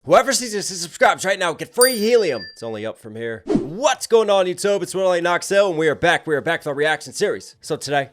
Whoever sees this and subscribes right now, get free helium. It's only up from here. What's going on, YouTube? It's Ronnie, Knox Hill, and we are back. We are back with our reaction series. So today,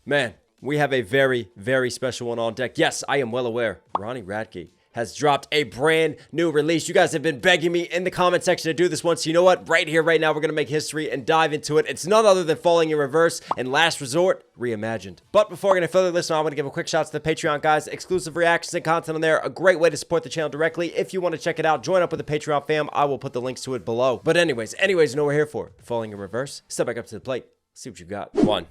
man, we have a very, very special one on deck. Yes, I am well aware. Ronnie Radke has dropped a brand new release. You guys have been begging me in the comment section to do this one. So you know what? Right here, right now, we're going to make history and dive into it. It's none other than Falling in Reverse and Last Resort Reimagined. But before we get further listen, I want to give a quick shout out to the Patreon guys. Exclusive reactions and content on there. A great way to support the channel directly. If you want to check it out, join up with the Patreon fam. I will put the links to it below. But anyways, you know what we're here for. Falling in Reverse. Step back up to the plate. See what you got. One.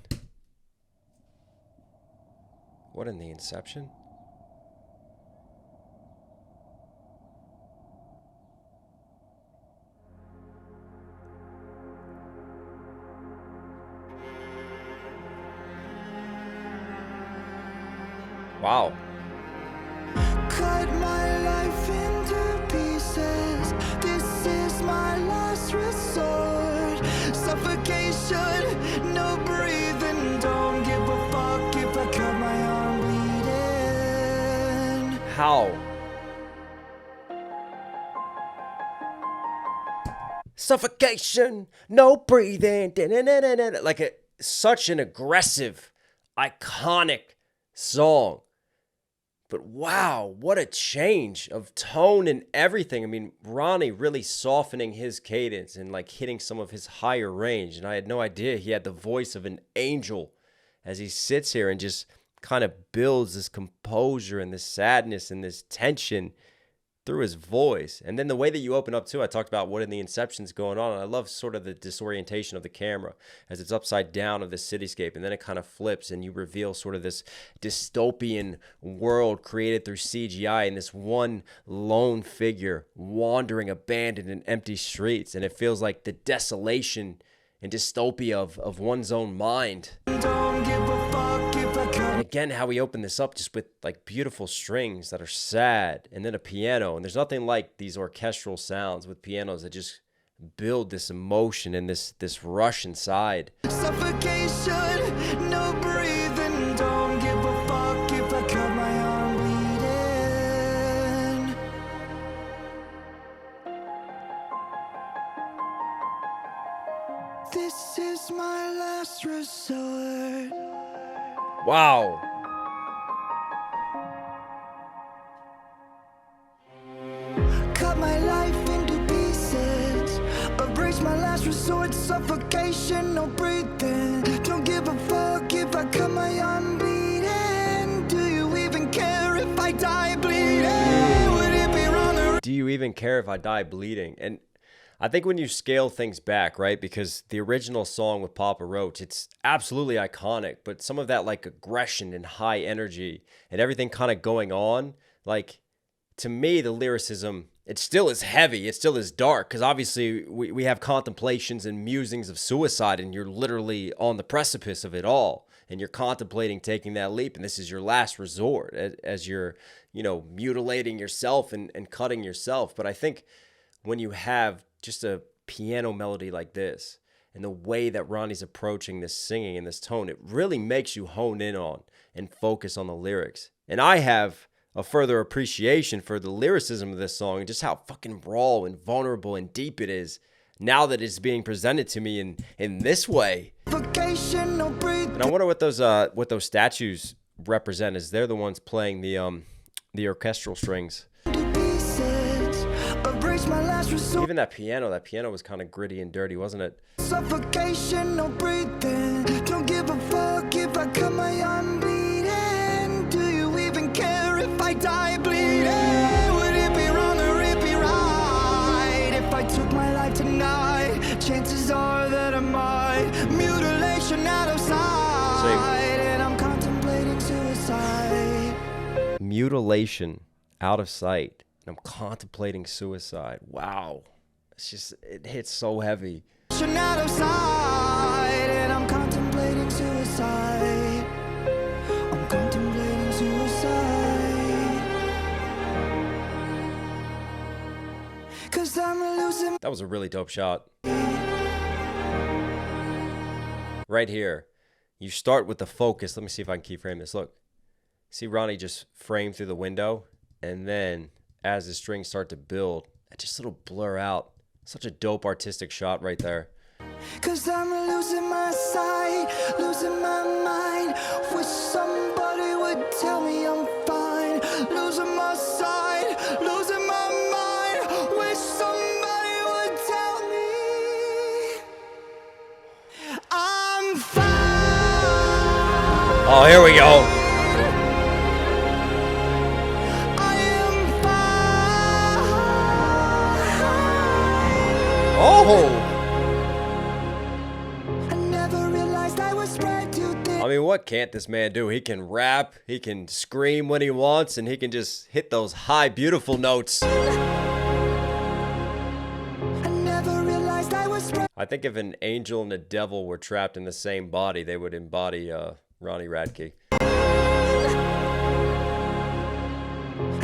What in the inception? Wow. Cut my life into pieces. This is my last resort. Suffocation, no breathing. Don't give a fuck if I cut my arm bleeding. How? Suffocation, no breathing. Like such an aggressive, iconic song. But wow, what a change of tone and everything. I mean, Ronnie really softening his cadence and like hitting some of his higher range. And I had no idea he had the voice of an angel as he sits here and just kind of builds this composure and this sadness and this tension through his voice. And then the way that you open up too, I talked about what in the inception's going on. And I love sort of the disorientation of the camera as it's upside down of the cityscape. And then it kind of flips and you reveal sort of this dystopian world created through CGI and this one lone figure wandering abandoned in empty streets. And it feels like the desolation and dystopia of one's own mind. Don't give a fuck if I cut. And again, how we open this up just with like beautiful strings that are sad and then a piano. And there's nothing like these orchestral sounds with pianos that just build this emotion and this rush inside. Suffocation, no breathing. Don't give a fuck if I cut my arm bleeding. This is my last resort. Wow. Cut my life into pieces. Erase my last resort. Suffocation, no breathing. Don't give a fuck if I cut my arm bleeding. Do you even care if I die bleeding? Would it be wrong to... Do you even care if I die bleeding? And I think when you scale things back, right, because the original song with Papa Roach, it's absolutely iconic, but some of that like aggression and high energy and everything kind of going on, like to me, the lyricism, it still is heavy. It still is dark because obviously we have contemplations and musings of suicide and you're literally on the precipice of it all and you're contemplating taking that leap and this is your last resort as you're, mutilating yourself and cutting yourself. But I think when you have just a piano melody like this and the way that Ronnie's approaching this singing and this tone, it really makes you hone in on and focus on the lyrics. And I have a further appreciation for the lyricism of this song and just how fucking raw and vulnerable and deep it is now that it's being presented to me in this way. Suffocation, no breathing. And I wonder what those statues represent, as they're the ones playing the orchestral strings. My last resort. Even that piano was kind of gritty and dirty, wasn't it? Suffocation, no breathing. Don't give a fuck if I cut my arm bleeding. Do you even care if I die bleeding? Would it be wrong or it be right? If I took my life tonight, chances are that I might. Mutilation out of sight, and I'm contemplating suicide. Mutilation out of sight. I'm contemplating suicide. Wow. It hits so heavy. Out of sight, and I'm contemplating suicide. I'm contemplating suicide. 'Cause I'm losing. That was a really dope shot. Right here. You start with the focus. Let me see if I can keyframe this. Look. See Ronnie just framed through the window, and then as the strings start to build, and just little blur out. Such a dope artistic shot right there. 'Cause I'm losing my sight, losing my mind. Wish somebody would tell me I'm fine. Losing my sight, losing my mind. Wish somebody would tell me I'm fine. Oh, here we go. I am fine. Oh! I mean, what can't this man do? He can rap, he can scream when he wants, and he can just hit those high, beautiful notes. I think if an angel and a devil were trapped in the same body, they would embody Ronnie Radke. I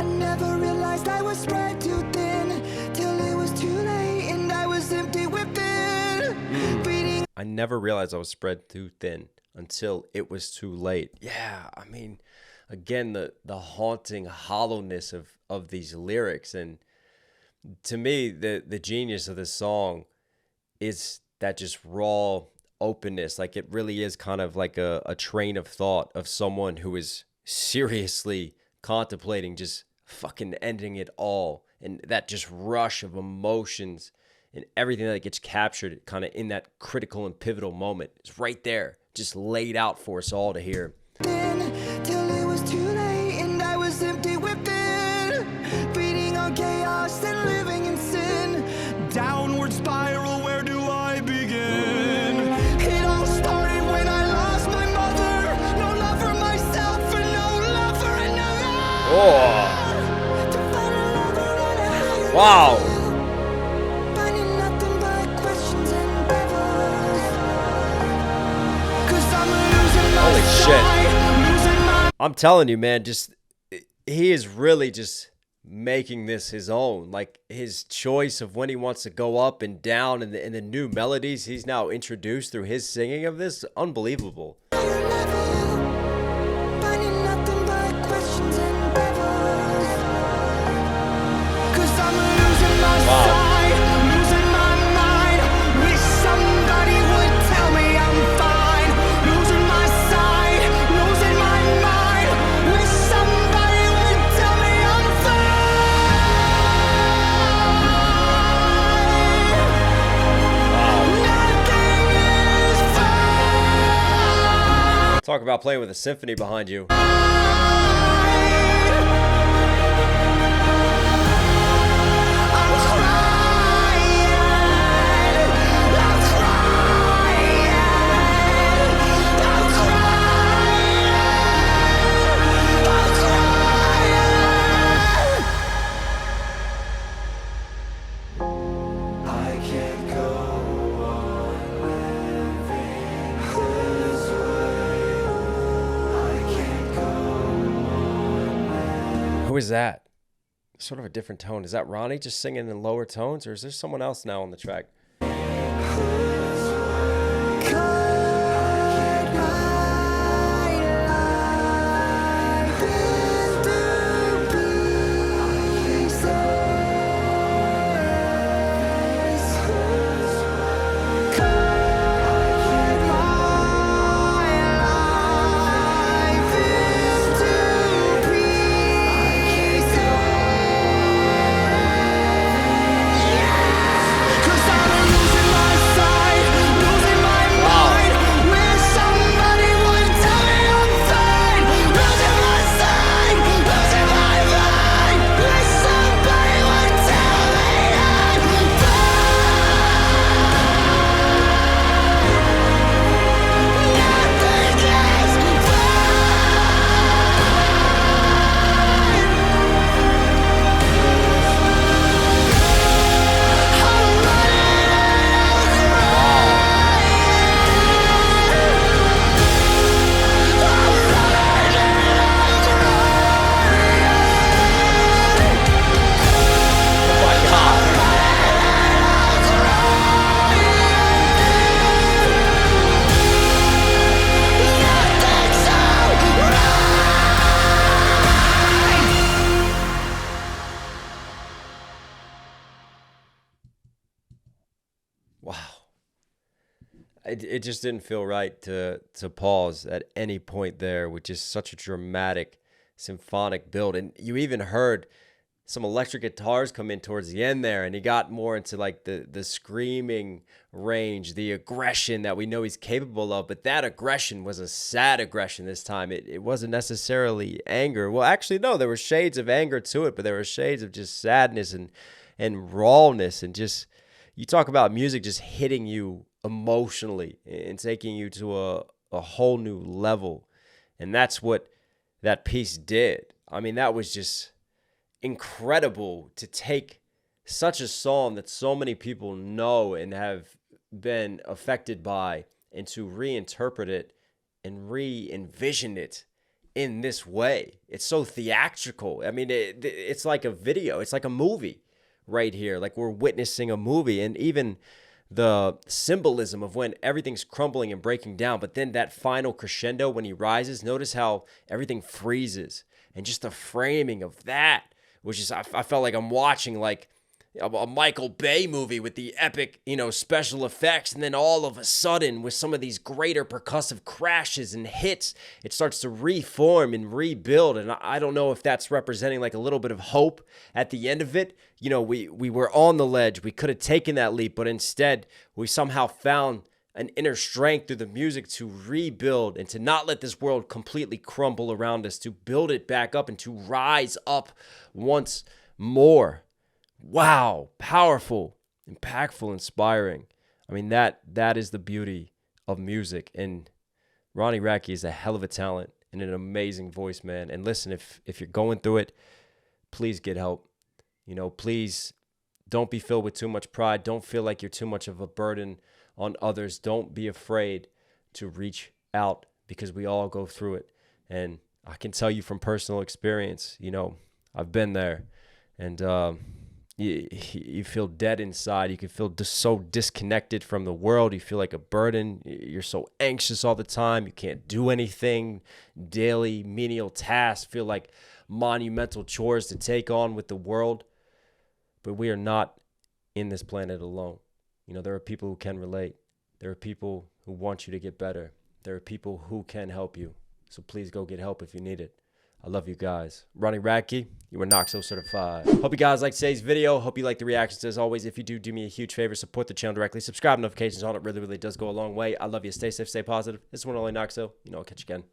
never realized I was spread too thin till it was too late and I was empty within. Beating. I never realized I was spread too thin until it was too late. Yeah, I mean, again, the haunting hollowness of these lyrics. And to me, the genius of this song is that just raw openness. Like, it really is kind of like a train of thought of someone who is seriously contemplating just fucking ending it all. And that just rush of emotions and everything that gets captured kind of in that critical and pivotal moment is right there, just laid out for us all to hear. Till it was too late and I was empty within, beating on chaos and living in sin. Downward spiral, where do I begin? It all started when I lost my mother. No love for myself and no love for another. Oh, To find a lover on a higher wow. level. Finding nothing but questions and devils. 'Cause I'm losing my Holy shit. sight, losing my. I'm telling you, man, just he is really just making this his own. Like, his choice of when he wants to go up and down and the new melodies he's now introduced through his singing of this, unbelievable. Finding nothing but questions and devils. 'Cause I'm losing my sight, losing my mind. Wish somebody would tell me I'm fine. Losing my sight, losing my mind. Wish somebody would tell me I'm fine. Nothing is fine. Talk about playing with a symphony behind you. Who is that? Sort of a different tone. Is that Ronnie just singing in lower tones, or is there someone else now on the track? it just didn't feel right to pause at any point there with just such a dramatic symphonic build. And you even heard some electric guitars come in towards the end there, and he got more into like the screaming range, the aggression that we know he's capable of. But that aggression was a sad aggression this time. It wasn't necessarily anger. Well, actually, no, there were shades of anger to it, but there were shades of just sadness and rawness. And just, you talk about music just hitting you emotionally and taking you to a whole new level. And that's what that piece did. I mean, that was just incredible to take such a song that so many people know and have been affected by, and to reinterpret it and re-envision it in this way. It's so theatrical. I mean, it's like a video. It's like a movie right here. Like we're witnessing a movie. And even the symbolism of when everything's crumbling and breaking down, but then that final crescendo when he rises, notice how everything freezes. And just the framing of that, which is, I felt like I'm watching like a Michael Bay movie with the epic, special effects. And then all of a sudden, with some of these greater percussive crashes and hits, it starts to reform and rebuild. And I don't know if that's representing like a little bit of hope at the end of it. We were on the ledge. We could have taken that leap, but instead we somehow found an inner strength through the music to rebuild and to not let this world completely crumble around us, to build it back up and to rise up once more. Wow, powerful, impactful, inspiring. I mean, that is the beauty of music. And Ronnie Radke is a hell of a talent and an amazing voice, man. And listen, if you're going through it, please get help. Please don't be filled with too much pride. Don't feel like you're too much of a burden on others. Don't be afraid to reach out, because we all go through it. And I can tell you from personal experience, I've been there, and you feel dead inside. You can feel just so disconnected from the world. You feel like a burden. You're so anxious all the time. You can't do anything. Daily menial tasks feel like monumental chores to take on with the world. But we are not in this planet alone. There are people who can relate. There are people who want you to get better. There are people who can help you. So please go get help if you need it. I love you guys. Ronnie Radke, you were Knox Hill certified. Hope you guys liked today's video. Hope you like the reactions. As always, if you do me a huge favor, support the channel directly. Subscribe, notifications on. It really, really does go a long way. I love you. Stay safe, stay positive. This is one only Knox Hill. I'll catch you again.